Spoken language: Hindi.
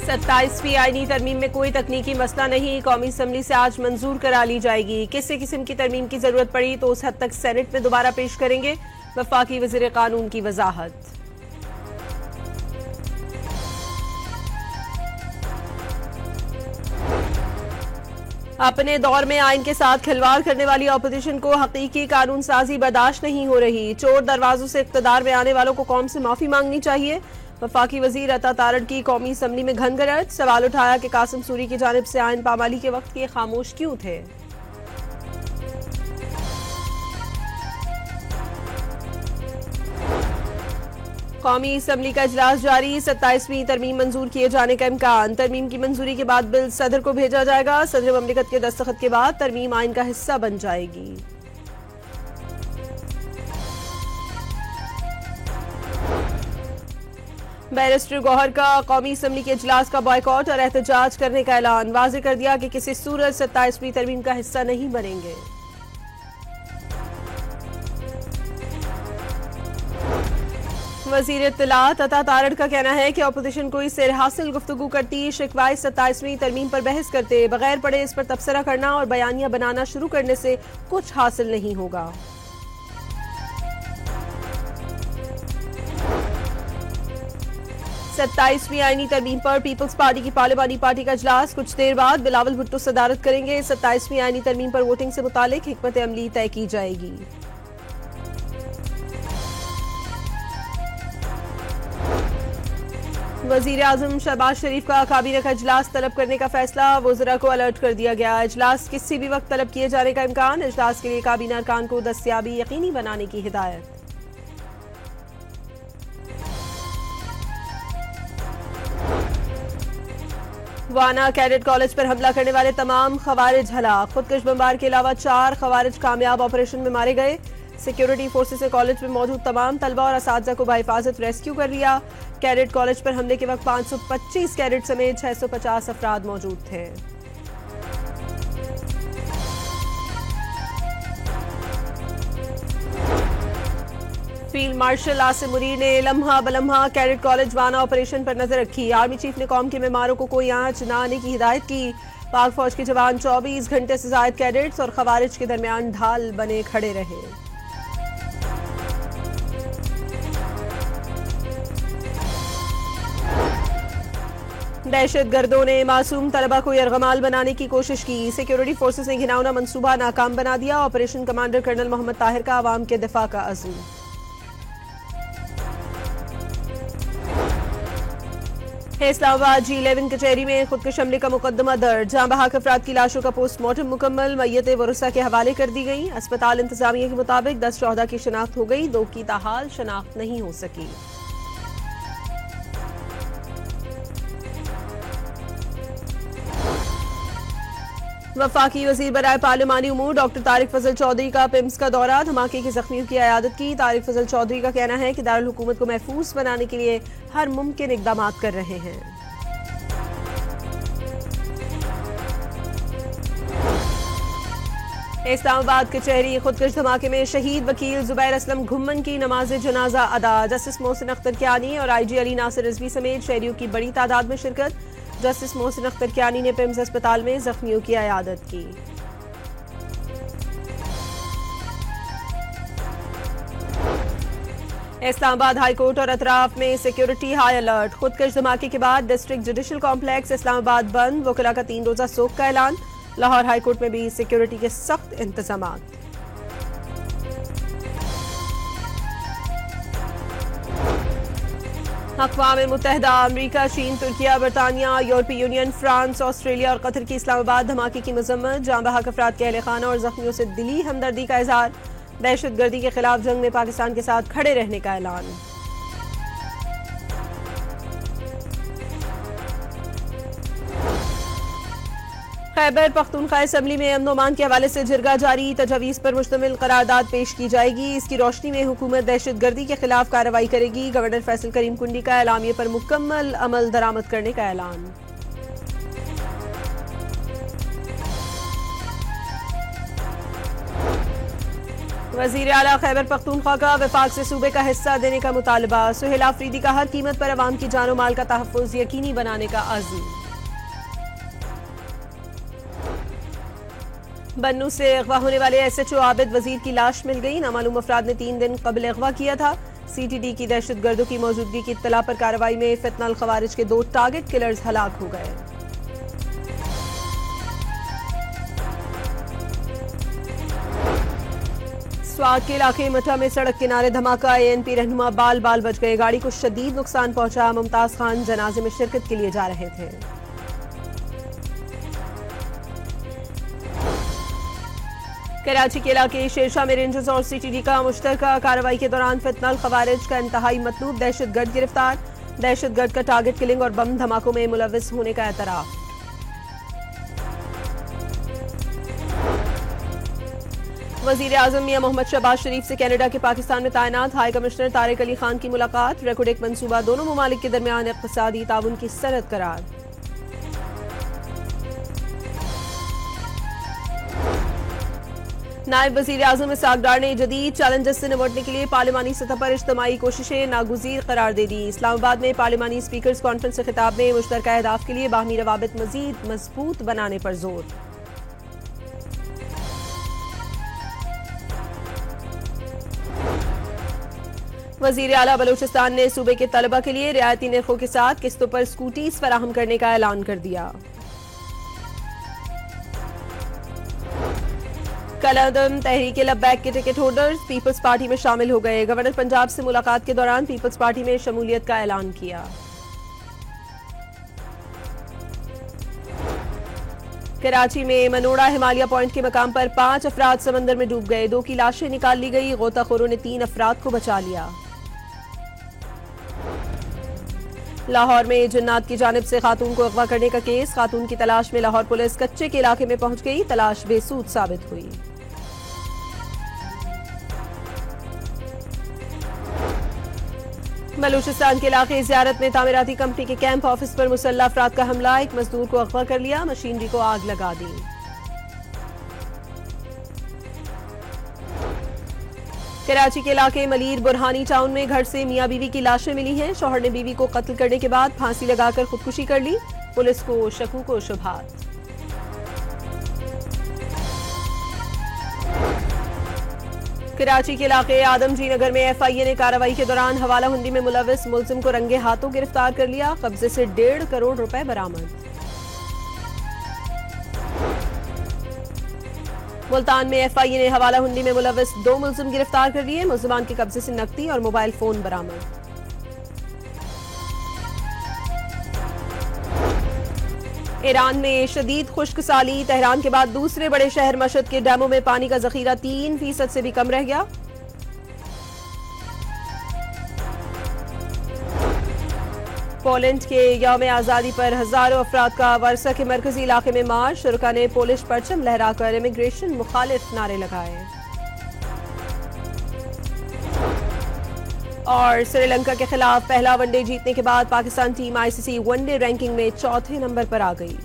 27वीं आईनी तरमीम में कोई तकनीकी मसला नहीं, कौमी असम्बली से आज मंजूर करा ली जाएगी। किसी किस्म की तरमीम की जरूरत पड़ी तो उस हद तक सेनेट में दोबारा पेश करेंगे, वफाकी वजीर कानून की वजाहत। अपने दौर में आइन के साथ खिलवाड़ करने वाली अपोजिशन को हकीकी कानून साजी बर्दाश्त नहीं हो रही। चोर दरवाजों से इख्तदार में आने वालों को कौम से माफी मांगनी चाहिए। वफाकी वजीर अता तारड़ की कौमी असम्बली में घनगरज, सवाल उठाया कि कासिम सूरी की जानिब से आइन पामाली के वक्त ये खामोश क्यों थे। कौमी असम्बली का इजलास जारी, 27वीं तरमीम मंजूर किए जाने का इम्कान। तरमीम की मंजूरी के बाद बिल सदर को भेजा जाएगा। सदर ममलिकत के दस्तखत के बाद तरमीम आइन का हिस्सा बन जाएगी। बैरिस्टर गौहर का कौमी असम्बली के इजलास का बॉयकॉट और एहतजाज करने का ऐलान। वाज़ेह कर दिया कि किसी सूरत 27वीं तरमीम का हिस्सा नहीं बनेंगे। वजीर इत्तलात अता तारड़ का कहना है कि अपोजिशन कोई सिर हासिल गुफ्तगू करती, शिकवाए 27वीं तरमीम पर बहस करते, बगैर पढ़े इस पर तबसरा करना और बयानिया बनाना शुरू करने से कुछ हासिल नहीं होगा। सत्ताईसवीं आईनी तरमीम पर पीपल्स पार्टी की पार्लिमानी पार्टी का इजलास। कुछ देर बाद बिलावल भुट्टो सदारत करेंगे। 27वीं आईनी तरमीम पर वोटिंग से मुतालिक हिकमत अमली तय की जाएगी। वजीर आजम शहबाज शरीफ का काबीना का इजलास तलब करने का फैसला, वज़रा को अलर्ट कर दिया गया। इजलास किसी भी वक्त तलब किए जाने का इम्कान। इजलास के लिए काबीना अरकान को दस्तयाबी यकीनी बनाने की हिदायत। वाना कैडेट कॉलेज पर हमला करने वाले तमाम खवारिज हलाक। खुदकश बमबार के अलावा 4 खवारिज कामयाब ऑपरेशन में मारे गए। सिक्योरिटी फोर्सेस ने कॉलेज में मौजूद तमाम तलबा और असातिज़ा को बाहिफाजत रेस्क्यू कर लिया। कैडेट कॉलेज पर हमले के वक्त 525 कैडेट समेत 650 अफराद मौजूद थे। फील्ड मार्शल आसिम मुनीर ने लम्हा बलम्हा कैडेट कॉलेज वाना ऑपरेशन पर नजर रखी। आर्मी चीफ ने कौम के मेहमानों को कोई आंच न आने की हिदायत की। पाक फौज के जवान 24 घंटे से जायद कैडेट्स और खवारिज के दरमियान ढाल बने खड़े रहे। दहशतगर्दों ने मासूम तलबा को यरगमाल बनाने की कोशिश की। सिक्योरिटी फोर्सेस ने घिनौना मंसूबा नाकाम बना दिया। Operation commander colonel Mohammad Tahir का आवाम के दिफा का अज़्म। इस्लामाबाद G11 कचहरी में खुदकुश हमले का मुकदमा दर्ज। जहां बहाक अफराद की लाशों का पोस्टमार्टम मुकम्मल, मय्यत वरुसा के हवाले कर दी गई। अस्पताल इंतजामिया के मुताबिक 10 शोहदा की शनाख्त हो गई, 2 की ताहाल शनाख्त नहीं हो सकी। वफाकी वजीर बराए पार्लिमानी उमूर डॉक्टर तारिक फजल चौधरी का पिम्स का दौरा, धमाके के जख्मियों की अयादत की। तारिक फजल चौधरी का कहना है कि दारुल हुकूमत को महफूज बनाने के लिए हर मुमकिन इकदाम कर रहे हैं। इस्लामाबाद कचहरी खुदकुश धमाके में शहीद वकील जुबैर असलम घुम्मन की नमाज जनाजा अदा। जस्टिस मोहसिन अख्तर कियानी और IG अली नासिर रिजवी समेत शहरियों की बड़ी तादाद में शिरकत। जस्टिस मोहसिन अख्तर कियानी ने पिम्स अस्पताल में जख्मियों की अयादत की। इस्लामाबाद हाई कोर्ट और अतराफ में सिक्योरिटी हाई अलर्ट। खुदकश धमाके के बाद डिस्ट्रिक्ट जुडिशल कॉम्प्लेक्स इस्लामाबाद बंद। वकला का 3 रोजा सोग का ऐलान। लाहौर हाई कोर्ट में भी सिक्योरिटी के सख्त इंतजामात। अक़वाम मुत्तहिदा, अमरीका, चीन, तुर्किया, बरतानिया, यूरोपीय यूनियन, फ्रांस, ऑस्ट्रेलिया और कतर की इस्लामाबाद धमाके की मजम्मत। जाँ बहक अफराद के अहले खाना और जख्मियों से दिली हमदर्दी का इजहार। दहशतगर्दी के खिलाफ जंग में पाकिस्तान के साथ खड़े रहने का ऐलान। खैबर पख्तूनख्वा असम्बली में अमन अमान के हवाले से जिरगा जारी। तजावीज़ पर मुश्तमिल करारदाद पेश की जाएगी। इसकी रोशनी में हुकूमत दहशतगर्दी के खिलाफ कार्रवाई करेगी। गवर्नर फैसल करीम कुंडी का एलामिये पर मुकम्मल अमल दरामद करने का ऐलान। वजीर आला खैबर पख्तूनख्वा का वफाक से सूबे का हिस्सा देने का मुतालबा। सुहेल आफरीदी का हर कीमत पर अवाम की जानो माल का तहफ़्फ़ुज़ यकीनी बनाने का आज़म। बन्नू से अगवा होने वाले SHO आबिद वजीर की लाश मिल गई। नामालूम अफराद ने 3 दिन कबल अगवा किया था। CTD की दहशतगर्दों की मौजूदगी की इत्तला पर कार्रवाई में फितनल खवारिज के 2 टारगेट किलर्स हलाक हो गए। स्वात के इलाके मठा में सड़क किनारे धमाका। ANP रहनुमा बाल बाल बच गए। गाड़ी को शदीद नुकसान पहुंचा। मुमताज खान जनाजे में शिरकत के लिए जा रहे थे। कराची के इलाके शेरशाह में रेंजर्स और CTD का मुश्तरका कार्रवाई के दौरान फितनल खवारिज का इंतहाई मतलूब दहशतगर्द गिरफ्तार। दहशतगर्द का टारगेट किलिंग और बम धमाकों में मुलविस होने का एतराफ। वजीर आजम मियां मोहम्मद शहबाज शरीफ से कनाडा के पाकिस्तान में तैनात हाई कमिश्नर तारिक अली खान की मुलाकात। रेकॉर्ड एक मंसूबा दोनों ममालिक के दरमियान इक़्तिसादी ताउन की सनद करार। नायब वजीर आजम इसहाक डार ने जदीद चैलेंजेस से निपटने के लिए पार्लिमानी सतह पर इज्तिमाई कोशिशें नागुज़ीर करार दे दी। इस्लामाबाद में पार्लिमानी स्पीकर्स कॉन्फ्रेंस के खिताब में मुश्तरका अहदाफ के लिए बाहमी रवाबित मजीद मजबूत बनाने पर जोर। वजीर आला बलूचिस्तान ने सूबे के तलबा के लिए रियायती निर्खों के साथ किस्तों पर स्कूटीज फराहम करने का ऐलान कर दिया। कलअदम तहरीक लब्बैक के टिकट होल्डर्स पीपल्स पार्टी में शामिल हो गए। गवर्नर पंजाब से मुलाकात के दौरान पीपल्स पार्टी में शमूलियत का ऐलान किया। कराची में मनोड़ा हिमालय पॉइंट के मकाम पर 5 अफराद समंदर में डूब गए। 2 की लाशें निकाल ली गई। गोताखोरों ने 3 अफराद को बचा लिया। लाहौर में जन्नात की जानिब से खातून को अगवा करने का केस। खातून की तलाश में लाहौर पुलिस कच्चे के इलाके में पहुंच गई। तलाश बेसूद साबित हुई। बलूचिस्तान के इलाके ज़ियारत में तामीराती कंपनी के कैंप ऑफिस पर मुसल्लह अफराद का हमला। एक मजदूर को अगवा कर लिया। मशीनरी को आग लगा दी। कराची के इलाके मलीर बुरहानी टाउन में घर से मियां बीवी की लाशें मिली हैं। शौहर ने बीवी को कत्ल करने के बाद फांसी लगाकर खुदकुशी कर ली। पुलिस को शकूक व शुबहात। कराची के इलाके आदमजी नगर में FIA ने कार्रवाई के दौरान हवाला हुंडी में मुलविस मुलजिम को रंगे हाथों गिरफ्तार कर लिया। कब्जे से 1.5 करोड़ रुपए बरामद। मुल्तान में FIA ने हवाला हुंडी में मुलविस 2 मुलजिम गिरफ्तार कर लिए। मुलजिमान के कब्जे से नकदी और मोबाइल फोन बरामद। ईरान में शदीद खुश्क साली। तेहरान के बाद दूसरे बड़े शहर मशहद के डैमों में पानी का जखीरा 3% से भी कम रह गया। पोलैंड के यौम आज़ादी पर हजारों अफराद का वर्सा के मरकजी इलाके में मार्च। शुरका ने पोलिश परचम लहराकर इमिग्रेशन मुखालिफ नारे लगाए। और श्रीलंका के खिलाफ पहला वनडे जीतने के बाद Pakistan team ICC one day ranking में 4थे नंबर पर आ गई।